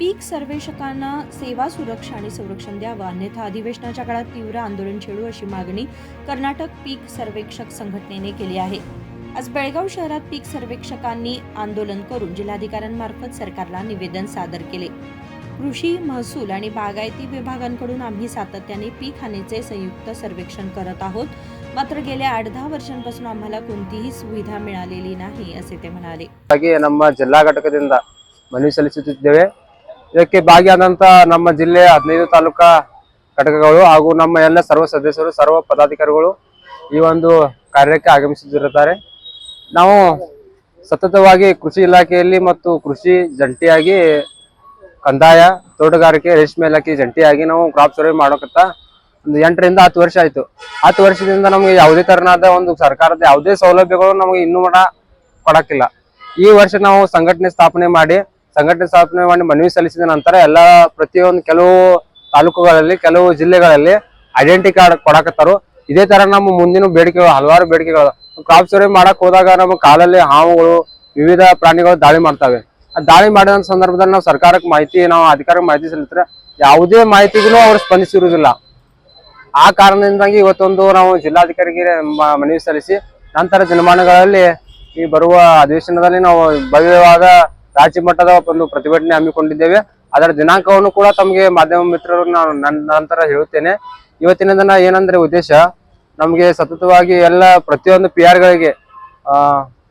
Peak सर्वेक्षकांना सेवा सुरक्षा आणि संरक्षण द्यावं, अन्यथा अधिवेशनाच्या काळात तीव्र आंदोलन छेडू अशी मागणी कर्नाटक पीक सर्वेक्षक संघटनेने केली आहे। आज बेळगाव शहरात पीक सर्वेक्षकांनी आंदोलन करून जिल्हाधिकाऱ्यांमार्फत सरकारला निवेदन सादर केले। कृषी, महसूल आणि बागायती विभागांकडून आम्ही सातत्याने पीक हानीचे संयुक्त सर्वेक्षण करत आहोत, मात्र गेल्या 8-10 वर्षांपासून आम्हाला कोणतीही सुविधा मिळालेली नाही असे ते म्हणाले। ನಮ್ಮ ಜಿಲ್ಲಾ ಘಟಕದಿಂದ ಮನವಿ ಸಲ್ಲಿಸುತ್ತಿದ್ದೇವೆ। ಇದಕ್ಕೆ ಭಾಗಿಯಾದಂತ ನಮ್ಮ ಜಿಲ್ಲೆಯ 15 ತಾಲೂಕಾ ಘಟಕಗಳು ಹಾಗೂ ನಮ್ಮ ಎಲ್ಲ ಸರ್ವ ಸದಸ್ಯರು ಸರ್ವ ಪದಾಧಿಕಾರಿಗಳು ಈ ಒಂದು ಕಾರ್ಯಕ್ಕೆ ಆಗಮಿಸುತ್ತಿರುತ್ತಾರೆ। ನಾವು ಸತತವಾಗಿ ಕೃಷಿ ಇಲಾಖೆಯಲ್ಲಿ ಮತ್ತು ಕೃಷಿ ಜಂಟಿಯಾಗಿ ಕಂದಾಯ, ತೋಟಗಾರಿಕೆ, ರೇಷ್ಮೆ ಇಲಾಖೆ ಜಂಟಿಯಾಗಿ ನಾವು ಕ್ರಾಪ್ ಸರ್ವೆ ಮಾಡೋಕತ್ತ ಒಂದು 8 ರಿಂದ 10 ವರ್ಷ ಆಯ್ತು। 10 ವರ್ಷದಿಂದ ನಮಗೆ ಯಾವುದೇ ತರನಾದ ಒಂದು ಸರ್ಕಾರದ ಯಾವುದೇ ಸೌಲಭ್ಯಗಳು ನಮಗೆ ಇನ್ನೂ ಕೊಡಕ್ಕಿಲ್ಲ। ಈ ವರ್ಷ ನಾವು ಸಂಘಟನೆ ಸ್ಥಾಪನೆ ಮಾಡಿ ಮನವಿ ಸಲ್ಲಿಸಿದ ನಂತರ ಎಲ್ಲ ಪ್ರತಿಯೊಂದು ಕೆಲವು ತಾಲೂಕುಗಳಲ್ಲಿ ಕೆಲವು ಜಿಲ್ಲೆಗಳಲ್ಲಿ ಐಡೆಂಟಿ ಕಾರ್ಡ್ ಕೊಡಕತ್ತಾರು। ಇದೇ ತರ ನಮ್ಮ ಮುಂದಿನ ಬೇಡಿಕೆಗಳು ಹಲವಾರು ಬೇಡಿಕೆಗಳು ಕ್ರಾಪ್ ಸರ್ವೆ ಮಾಡಕ್ ಹೋದಾಗ ನಮ್ಮ ಕಾಲಲ್ಲಿ ಹಾವುಗಳು ವಿವಿಧ ಪ್ರಾಣಿಗಳು ದಾಳಿ ಮಾಡ್ತವೆ। ಆ ದಾಳಿ ಮಾಡಿದ ಸಂದರ್ಭದಲ್ಲಿ ನಾವು ಸರ್ಕಾರಕ್ಕೆ ನಾವು ಅಧಿಕಾರಕ್ಕೆ ಮಾಹಿತಿ ಸಲ್ಲಿಸಿದ್ರೆ ಯಾವುದೇ ಮಾಹಿತಿಗೂ ಅವರು ಸ್ಪಂದಿಸಿರುವುದಿಲ್ಲ। ಆ ಕಾರಣದಿಂದಾಗಿ ಇವತ್ತೊಂದು ನಾವು ಜಿಲ್ಲಾಧಿಕಾರಿಗೆ ಮನವಿ ಸಲ್ಲಿಸಿ ನಂತರ ದಿನಮಾನಗಳಲ್ಲಿ ಈ ಬರುವ ಅಧಿವೇಶನದಲ್ಲಿ ನಾವು ಭವ್ಯವಾದ ರಾಜ್ಯ ಮಟ್ಟದ ಒಂದು ಪ್ರತಿಭಟನೆ ಹಮ್ಮಿಕೊಂಡಿದ್ದೇವೆ। ಅದರ ದಿನಾಂಕವನ್ನು ಕೂಡ ತಮಗೆ ಮಾಧ್ಯಮ ಮಿತ್ರರು ನನ್ನ ನಂತರ ಹೇಳುತ್ತೇನೆ। ಇವತ್ತಿನ ದಿನ ಏನಂದ್ರೆ ಉದ್ದೇಶ ನಮಗೆ ಸತತವಾಗಿ ಎಲ್ಲ ಪ್ರತಿಯೊಂದು PR ಗಳಿಗೆ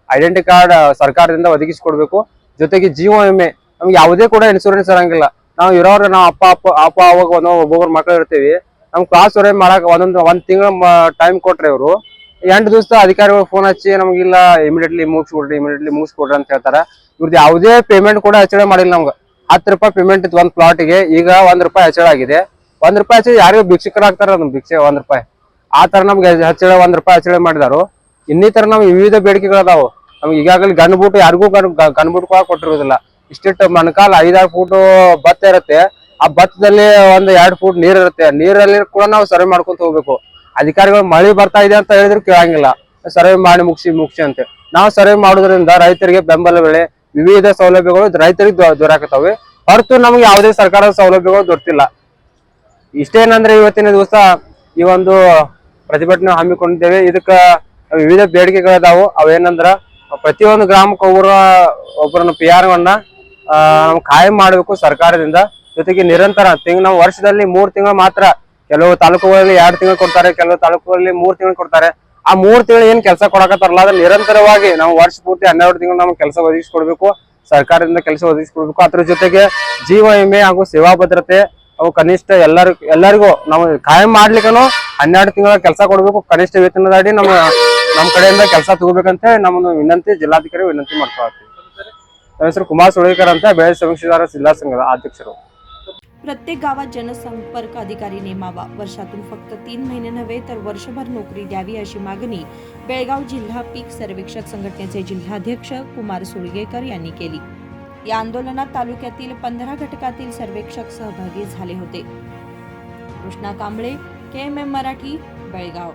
ಐಡೆಂಟಿ ಕಾರ್ಡ್ ಸರ್ಕಾರದಿಂದ ಒದಗಿಸಿಕೊಡ್ಬೇಕು। ಜೊತೆಗೆ ಜೀವ ವಿಮೆ ನಮ್ಗೆ ಯಾವುದೇ ಕೂಡ ಇನ್ಶೂರೆನ್ಸ್ ಇರಂಗಿಲ್ಲ। ನಾವು ಇರೋರು ನಾವು ಅಪ್ಪ ಅವಾಗ ಒಬ್ಬೊಬ್ಬರು ಮಕ್ಕಳು ಇರ್ತೀವಿ। ನಮ್ ಕ್ಲಾಸ್ ಸರ್ವೆ ಮಾಡಕ್ ಒಂದ್ ತಿಂಗಳ ಟೈಮ್ ಕೊಟ್ರೆ ಇವರು 8 ದಿವಸ ಅಧಿಕಾರಿಗಳು ಫೋನ್ ಹಚ್ಚಿ ನಮ್ಗಿಲ್ಲ ಇಮಿಡಿಯೇಟ್ಲಿ ಮುಗಿಸ್ಕೊಡ್ರಿ ಅಂತ ಹೇಳ್ತಾರೆ। ಇವ್ರದ್ದು ಯಾವುದೇ ಪೇಮೆಂಟ್ ಕೂಡ ಹೆಚ್ಚಳ ಮಾಡಿಲ್ಲ ನಮ್ಗೆ। 10 ರೂಪಾಯಿ ಪೇಮೆಂಟ್ ಇತ್ತು ಒಂದ್ ಪ್ಲಾಟ್ಗೆ, ಈಗ 1 ರೂಪಾಯಿ ಹೆಚ್ಚಳ ಆಗಿದೆ। 1 ರೂಪಾಯಿ ಹೆಚ್ಚಳ ಯಾರಿಗೂ ಭಿಕ್ಷಕರಾಗ್ತಾರ ನಮ್ ಭಿಕ್ಷೆ 1 ರೂಪಾಯಿ ಆ ತರ ನಮ್ಗೆ ಹೆಚ್ಚಳ 1 ರೂಪಾಯಿ ಹೆಚ್ಚಳ ಮಾಡಿದಾರು। ಇನ್ನಿತರ ನಮ್ಗೆ ವಿವಿಧ ಬೇಡಿಕೆಗಳದಾವು। ನಮ್ಗೆ ಈಗಾಗಲೇ ಗನ್ಬೂಟ್ ಯಾರಿಗೂ ಗನ್ಬೂಟ್ ಕೂಡ ಕೊಟ್ಟಿರುವುದಿಲ್ಲ। ಇಷ್ಟಿಟ್ಟು ಮಣಕಾಲ 5-6 ಫೂಟ್ ಭತ್ತ ಇರುತ್ತೆ, ಆ ಭತ್ತದಲ್ಲಿ 1-2 ಫೂಟ್ ನೀರ್ ಇರುತ್ತೆ। ನೀರಲ್ಲಿ ಕೂಡ ನಾವು ಸರ್ವೆ ಮಾಡ್ಕೊಂತ ಹೋಗ್ಬೇಕು। ಅಧಿಕಾರಿಗಳು ಮಳೆ ಬರ್ತಾ ಇದೆ ಅಂತ ಹೇಳಿದ್ರು ಕೇಳಂಗಿಲ್ಲ, ಸರ್ವೆ ಮಾಡಿ ಮುಗಿಸಿ ಅಂತ। ನಾವು ಸರ್ವೆ ಮಾಡೋದ್ರಿಂದ ರೈತರಿಗೆ ಬೆಂಬಲ ಬೆಲೆ ವಿವಿಧ ಸೌಲಭ್ಯಗಳು ರೈತರಿಗೆ ದೊರಕತ್ತವೆ, ಹೊರತು ನಮ್ಗೆ ಯಾವುದೇ ಸರ್ಕಾರದ ಸೌಲಭ್ಯಗಳು ದೊರೆತಿಲ್ಲ। ಇಷ್ಟೇನಂದ್ರೆ ಇವತ್ತಿನ ದಿವಸ ಈ ಒಂದು ಪ್ರತಿಭಟನೆ ಹಮ್ಮಿಕೊಂಡಿದ್ದೇವೆ। ಇದಕ್ಕ ವಿವಿಧ ಬೇಡಿಕೆಗಳಿದಾವು। ಅವೇನಂದ್ರ ಪ್ರತಿಯೊಂದು ಗ್ರಾಮಕ್ಕೆ ಒಬ್ಬರನ್ನ PR ಕಾಯಂ ಮಾಡಬೇಕು ಸರ್ಕಾರದಿಂದ। ಜೊತೆಗೆ ನಿರಂತರ ನಾವು ವರ್ಷದಲ್ಲಿ 3 ತಿಂಗಳು ಮಾತ್ರ, ಕೆಲವು ತಾಲೂಕುಗಳಲ್ಲಿ 2 ತಿಂಗಳು ಕೊಡ್ತಾರೆ, ಕೆಲವು ತಾಲೂಕುಗಳಲ್ಲಿ 3 ತಿಂಗಳು ಕೊಡ್ತಾರೆ। ಆ 3 ತಿಂಗಳು ಏನ್ ಕೆಲಸ ಕೊಡಕತ್ತಾರಲ್ಲ ಅದನ್ನ ನಿರಂತರವಾಗಿ ನಾವು ವರ್ಷ ಪೂರ್ತಿ 12 ತಿಂಗಳು ನಮ್ಗೆ ಕೆಲಸ ಒದಗಿಸಿಕೊಡ್ಬೇಕು, ಸರ್ಕಾರದಿಂದ ಕೆಲಸ ಒದಗಿಸಿಕೊಡ್ಬೇಕು। ಅದ್ರ ಜೊತೆಗೆ ಜೀವ ವಿಮೆ ಹಾಗೂ ಸೇವಾ ಭದ್ರತೆ ಅವು ಕನಿಷ್ಠ ಎಲ್ಲರಿಗೂ ನಾವು ಕಾಯಂ ಮಾಡ್ಲಿಕ್ಕೂ 12 ತಿಂಗಳ ಕೆಲಸ ಕೊಡ್ಬೇಕು। ಕನಿಷ್ಠ ವೇತನದಡಿ ನಮ್ಮ ಕಡೆಯಿಂದ ಕೆಲಸ ತಗೋಬೇಕಂತ ನಮ್ಮನ್ನು ವಿನಂತಿ ಜಿಲ್ಲಾಧಿಕಾರಿ ವಿನಂತಿ ಮಾಡ್ಕೊಳ್ತೀವಿ। ನನ್ನ ಹೆಸರು ಕುಮಾರ್ ಸುಳೇಕರ್ ಅಂತ, ಬೆಳೆ ಸಮೀಕ್ಷೆದಾರ ಜಿಲ್ಲಾ संघದ अध्यक्षರು। प्रत्येक गावात जनसंपर्क अधिकारी नेमावा, वर्षातून फक्त 3 महिने नव्हे तर वर्षभर नोकरी द्यावी अशी मागणी बेळगाव जिल्हा पीक सर्वेक्षक संघटनेचे जिल्हाध्यक्ष कुमार सुळगेकर यांनी केली। या आंदोलनात तालुक्यातील 15 घटकातील सर्वेक्षक सहभागी झाले होते। कृष्णा कांबळे, KMM मराठी, बेळगाव।